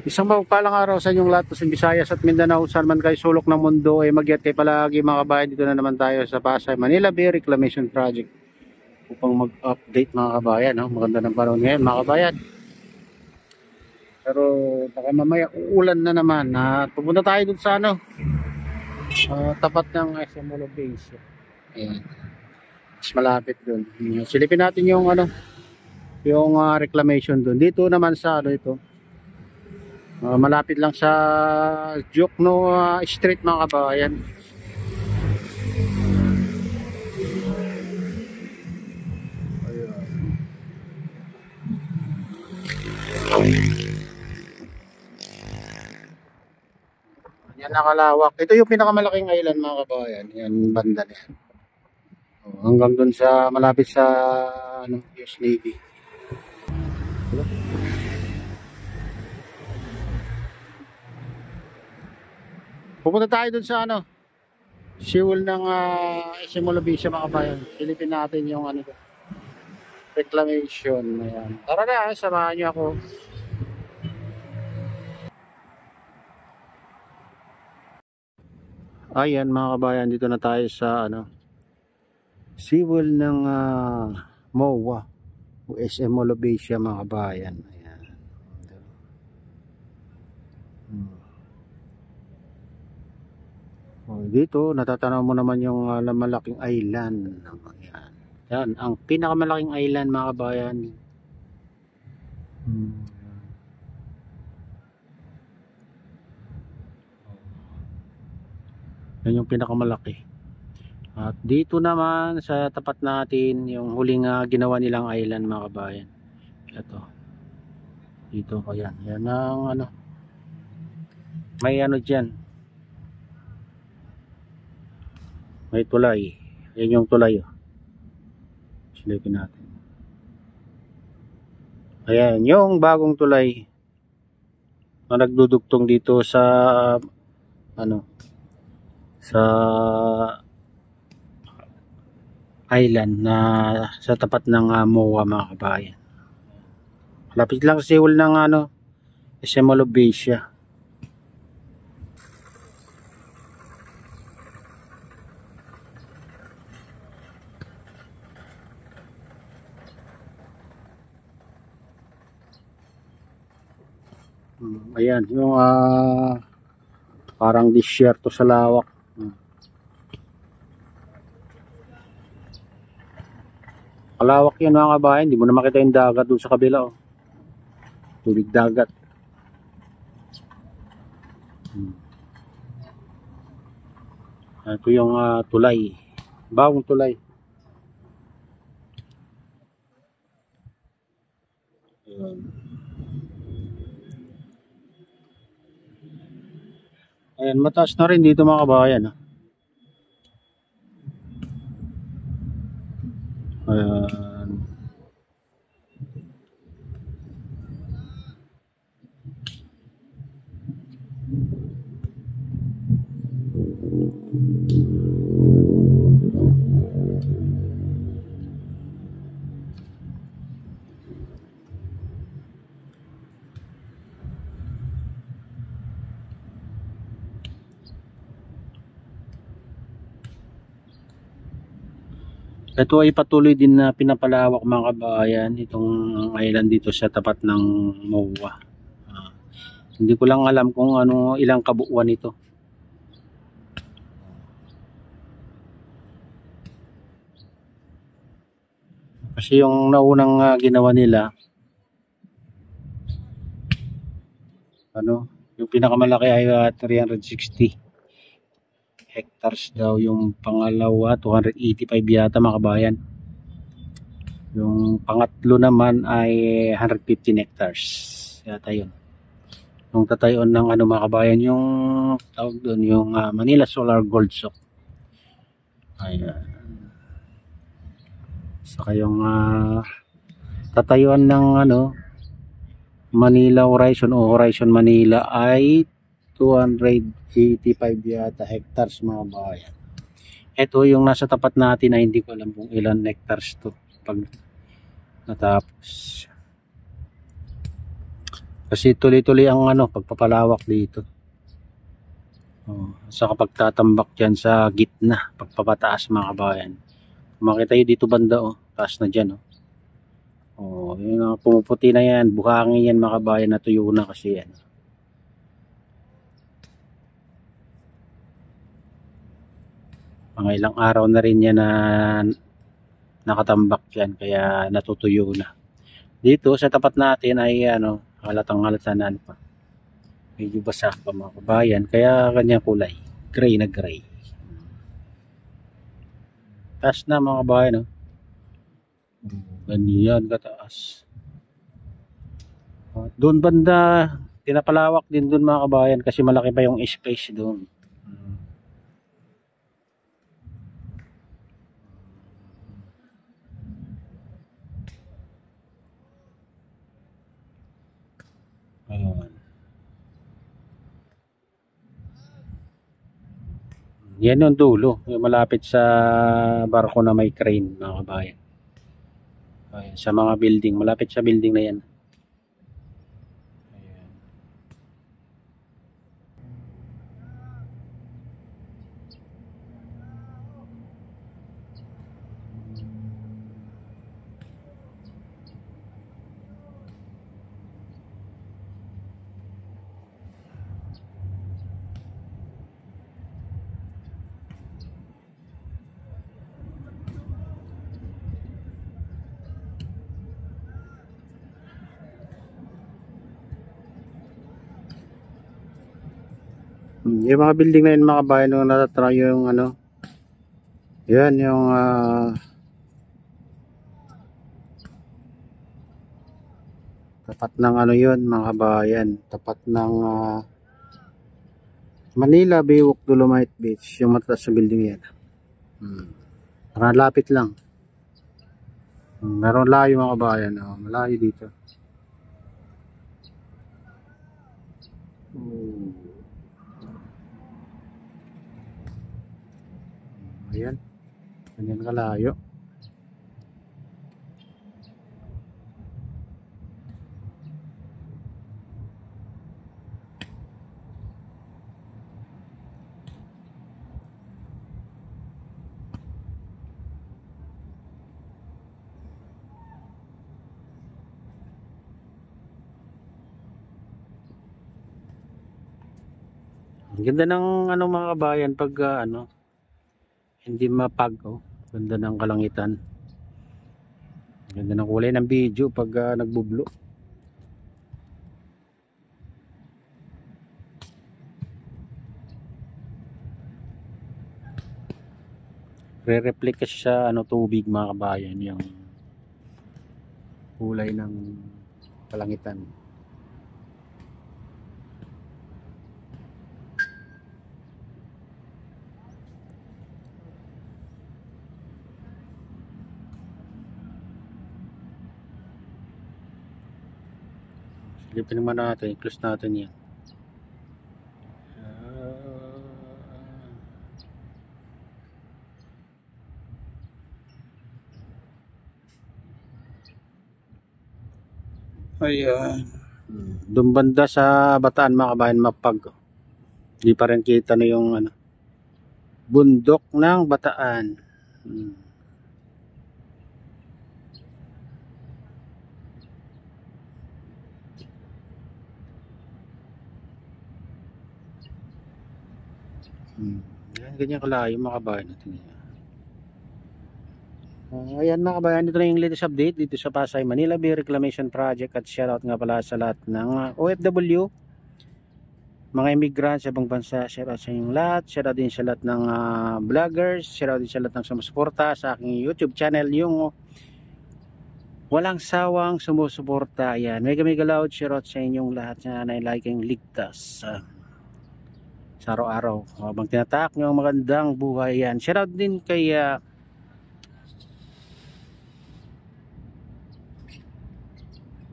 Isang mapagpalang araw sa inyong lahat sa Visayas at Mindanao, saan man kayo sulok ng mundo ay mag-ingat kayo palagi mga kabayan. Dito na naman tayo sa Pasay, Manila Bay Reclamation Project upang mag-update mga kabayan. No? Maganda ng panahon ngayon mga kabayan. Pero baka mamaya uulan na naman. Pupunta tayo dun sa tapat ng SM Molo Base. Ayan. Mas malapit dun. Silipin natin yung reclamation dun. Dito naman sa ito. Malapit lang sa Jokno Street mga kabayan. Yan nakalawak. Ito yung pinakamalaking island mga kabayan. Yan banda na yan. Hanggang dun sa malapit sa US Navy. Pupunta tayo dun sa siwol ng SM Molo Base mga kabayan. Silipin natin yung reclamation. Ayan. Tara na, samahan niyo ako. Ayan mga kabayan, dito na tayo sa siwol ng MOA o SM Molo Base mga kabayan. Ayan. Dito natatanaw mo naman yung malaking island. Ayan. Yan ang pinakamalaking island mga kabayan. Yan yung pinakamalaki. At dito naman sa tapat natin yung huling ginawa nilang island mga kabayan. Ito. Dito ayan. Yan ang may diyan. May tulay. Yan yung tulay. Silipin natin. Ayan, yung bagong tulay na nagdudugtong dito sa sa island na sa tapat ng MOA mga kabayan. Malapit lang sa siwol ng SM Molo Base. Ayan, yung parang disyerto sa lawak. Kalawak yan mga kabayan, hindi mo na makita yung dagat doon sa kabila. Tubig dagat. Ito yung tulay, bagong tulay. Ayan, mataas na rin dito mga kabayan. Ayan. Ito ay patuloy din na pinapalawak mga kabayan itong island dito sa tapat ng MOA. Hindi ko lang alam kung ilang kabuuan ito. Kasi yung naunang ginawa nila yung pinakamalaki ay 360 hectares daw, yung pangalawa 285 yata mga kabayan, yung pangatlo naman ay 115 hectares yata yun. Yung tatayon ng mga kabayan, yung tawag doon yung Manila Solar Gold Sock. Ayan. Saka yung tatayuan ng Manila Horizon o Horizon Manila ay 285 yata hectares mga kabayan. Ito yung nasa tapat natin na hindi ko alam kung ilan hectares to pag natapos. Kasi tuloy-tuloy ang pagpapalawak dito. Sa kapag tatambak dyan sa gitna, pagpapataas mga kabayan. Makita nyo dito banda, taas na dyan. Yun, pumuputi na yan, buhangin yan mga kabayan, natuyo na kasi yan. Mga ilang araw na rin yan na nakatambak dyan, kaya natutuyo na. Dito sa tapat natin ay halatang halata na pa. Medyo basa pa mga kabayan, kaya kanyang kulay, gray na gray. Taas na mga kabayan, ganyan kataas. Doon banda, pinapalawak din doon mga kabayan kasi malaki pa yung space doon. Ayun. Yan yung dulo, yung malapit sa barko na may crane mga kabayan. Ayan, sa mga building, malapit sa building na yan. Yung mga building na yun mga kabayan, nung natatanaw yung yan yung tapat ng yun mga kabayan, tapat ng Manila Baywalk Dolomite Beach, yung matatas na building yan. Lapit lang. Meron layo mga kabayan, malayo dito. Ayan, ganyan kalayo. Ang ganda ng mga kabayan pag hindi mapag, ganda ng kalangitan. Ganda ng kulay ng video pag nagbublo. Re-reflect kasi sa tubig mga kabayan, yung kulay ng kalangitan. Silipin naman natin, i-close natin yan. Ayan. Doon banda sa Bataan mga kabayan, mapag. Hindi pa rin kita na yung bundok ng Bataan. Ganyan kalayo mga kabayan natin. Ayan mga kabayan, dito na yung latest update dito sa Pasay Manila Bay Reclamation Project. At shoutout nga pala sa lahat ng OFW, mga immigrants sa ibang bansa. Shoutout sa inyong lahat. Shoutout din sa lahat ng vloggers. Shoutout din sa lahat ng sumusuporta sa aking YouTube channel, yung walang sawang sumusuporta. Ayan, mega loud shoutout sa inyong lahat na nailaking ligtas sa araw-araw habang tinatak nyo ang magandang buhay. Yan, shoutout din kay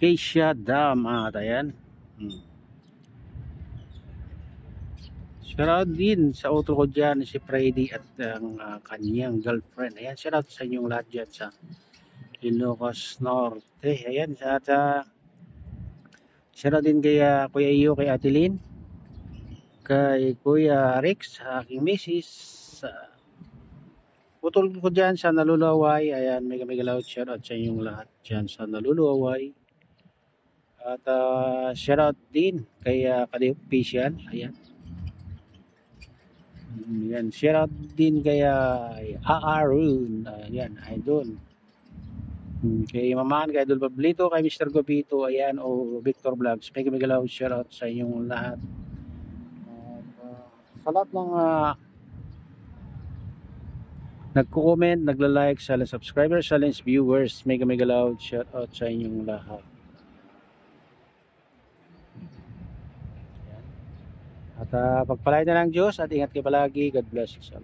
Keisha Dam. Ayan, shoutout din sa utol ko dyan si Freddy at ang kanyang girlfriend. Ayan, shoutout sa inyong lahat dyan sa Ilocos Norte. Ayan, Shoutout din kay Kuya Iyo, kay Ate Lynn, kay Kuya Rex, aking misis. Putol ko dyan sa nalulaway. Ayan, mega loud shoutout sa inyong lahat dyan sa nalulaway. At shoutout din kay Kade Official. Ayan. Ayan, shoutout din kay Aarun. Ayan, idol. Kay Mamaan, kay Idol Pablito, kay Mr. Gopito, ayan, o Victor Vlogs. Mega loud shoutout sa inyong lahat. Sa lahat ng nagko-comment, nagla-like, silent subscribers, silent viewers, mega loud shoutout sa inyong lahat. At pagpalain na ng Diyos at ingat kayo palagi. God bless you all.